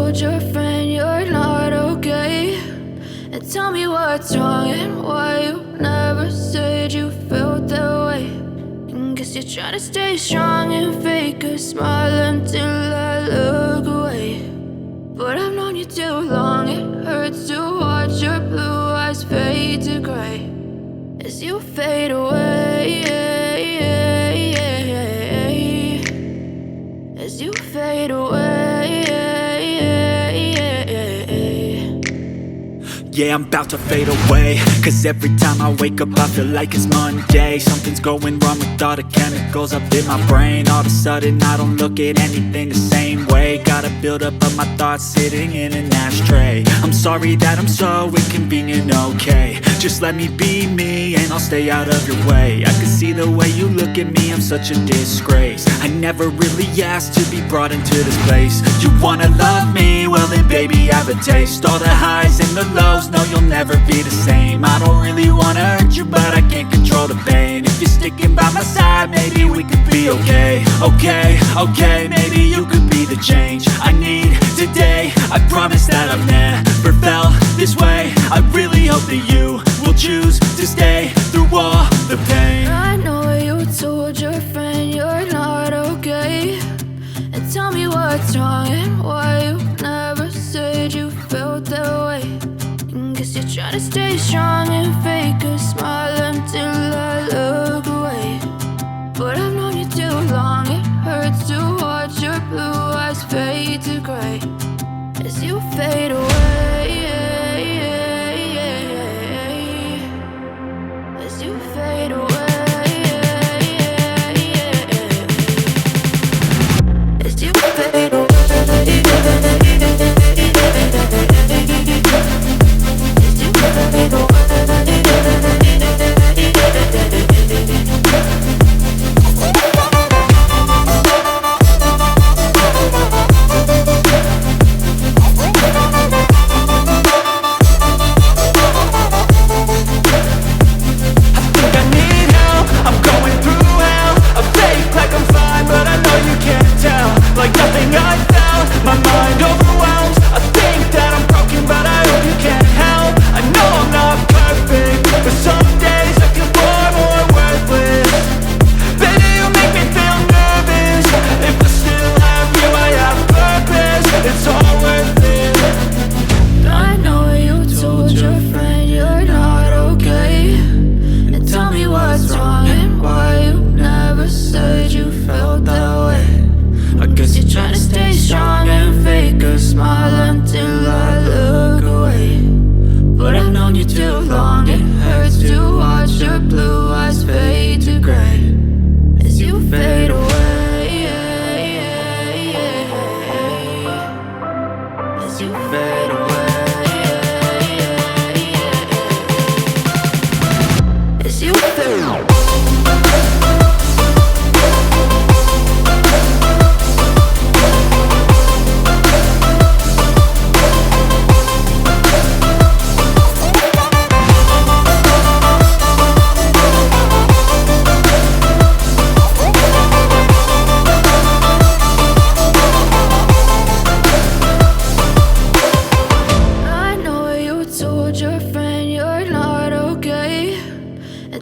told your friend you're not okay, and tell me what's wrong and why you never said you felt that way. And guess you're trying to stay strong and fake a smile until I look away. But I've known you too long, it hurts to watch your blue eyes fade to gray as you fade away, as you fade away. Yeah, I'm about to fade away, cause every time I wake up I feel like it's Monday. Something's going wrong with all the chemicals up in my brain. All of a sudden I don't look at anything the same way. Got a build up of my thoughts sitting in an ashtray. I'm sorry that I'm so inconvenient, okay. Just let me be me and I'll stay out of your way. I can see the way you look at me, I'm such a disgrace. I never really asked to be brought into this place. You wanna love me? Well then baby, have a taste. All the highs and the lows, no, you'll never be the same. I don't really wanna hurt you, but I can't control the pain. If you're sticking by my side, maybe we could be okay. Okay, maybe you could be the change I need today. I promise that I've never felt this way. I really hope that you will choose to stay through all the pain. I know you told your friend you're not okay, and tell me what's wrong and why you never said you felt that way. And guess you're trying to stay strong and fake a smile until I look away. But I've known you too long, it hurts to watch your blue eyes fade to gray as you fade away, as you fade away. As you fade away.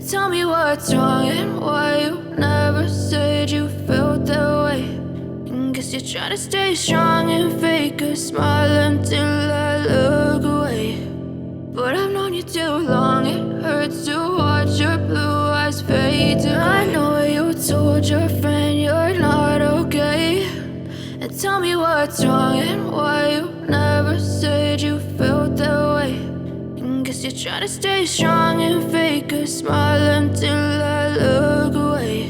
Tell me what's wrong and why you never said you felt that way. And guess you're trying to stay strong and fake a smile until I look away. But I've known you too long, it hurts to watch your blue eyes fade to gray. I know you told your friend you're not okay, and tell me what's wrong and why you never said you felt that way. Guess you're trying to stay strong and fake a smile until I look away.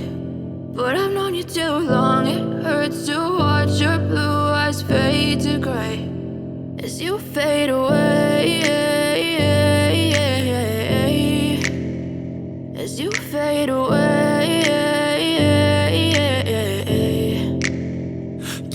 But I've known you too long, it hurts to watch your blue eyes fade to gray as you fade away, as you fade away.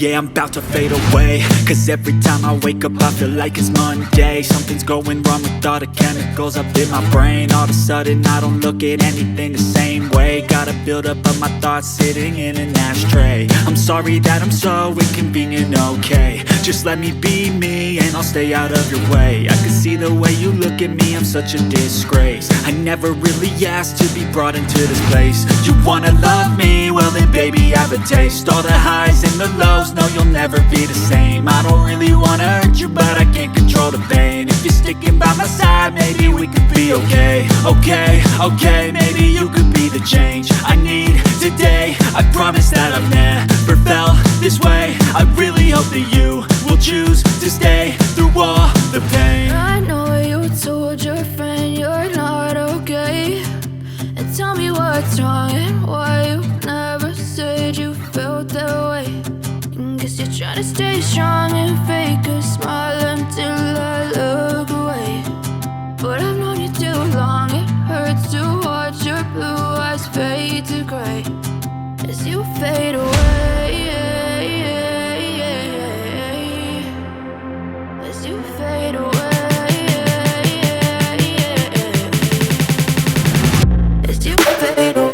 Yeah, I'm about to fade away, cause every time I wake up I feel like it's Monday. Something's going wrong with all the chemicals up in my brain. All of a sudden I don't look at anything the same way. Gotta build up of my thoughts sitting in an ashtray. I'm sorry that I'm so inconvenient, okay. Just let me be me and I'll stay out of your way. I can see the way you look at me, I'm such a disgrace. I never really asked to be brought into this place. You wanna love me? Well then baby, have a taste. All the highs and the lows, no, you'll never be the same. I don't really wanna hurt you, but I can't control the pain. If you're sticking by my side, maybe we could be okay. Okay, maybe you could be the change I need today. I promise that I've never felt this way. I really hope that you will choose to stay through all the pain. I know you told your friend you're not okay, and tell me what's wrong and why you never said you felt that way. And guess you're trying to stay strong and fake a smile until I look away. But I've known you too long, it hurts to watch your blue eyes fade to gray as you fade away. As you fade away. As you fade away.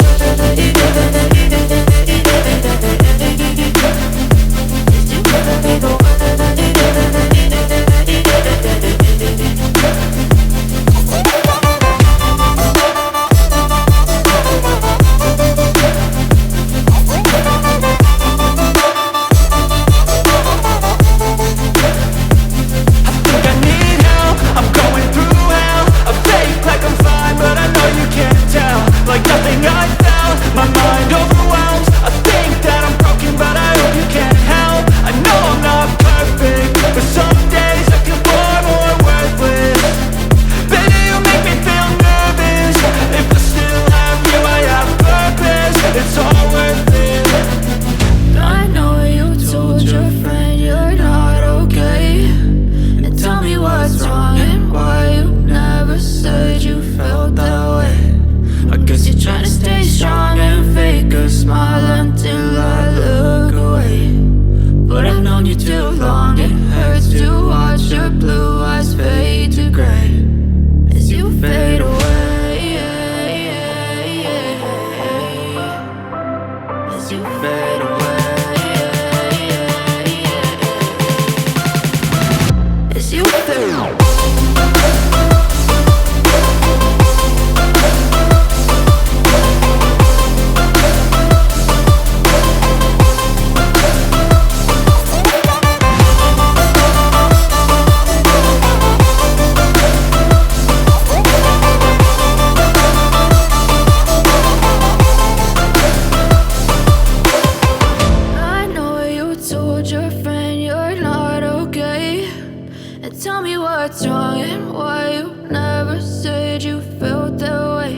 Tell me what's wrong and why you never said you felt that way.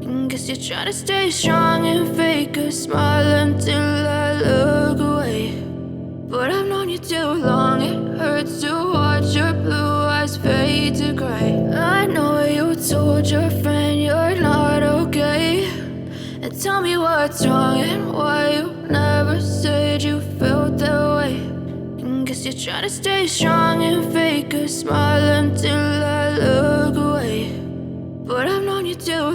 And guess you're trying to stay strong and fake a smile until I look away. But I've known you too long, it hurts to watch your blue eyes fade to gray. I know you told your friend you're not okay, and tell me what's wrong and why you never said you felt that way. Guess you're trying to stay strong and fake a smile until I look away. But I've known you too long.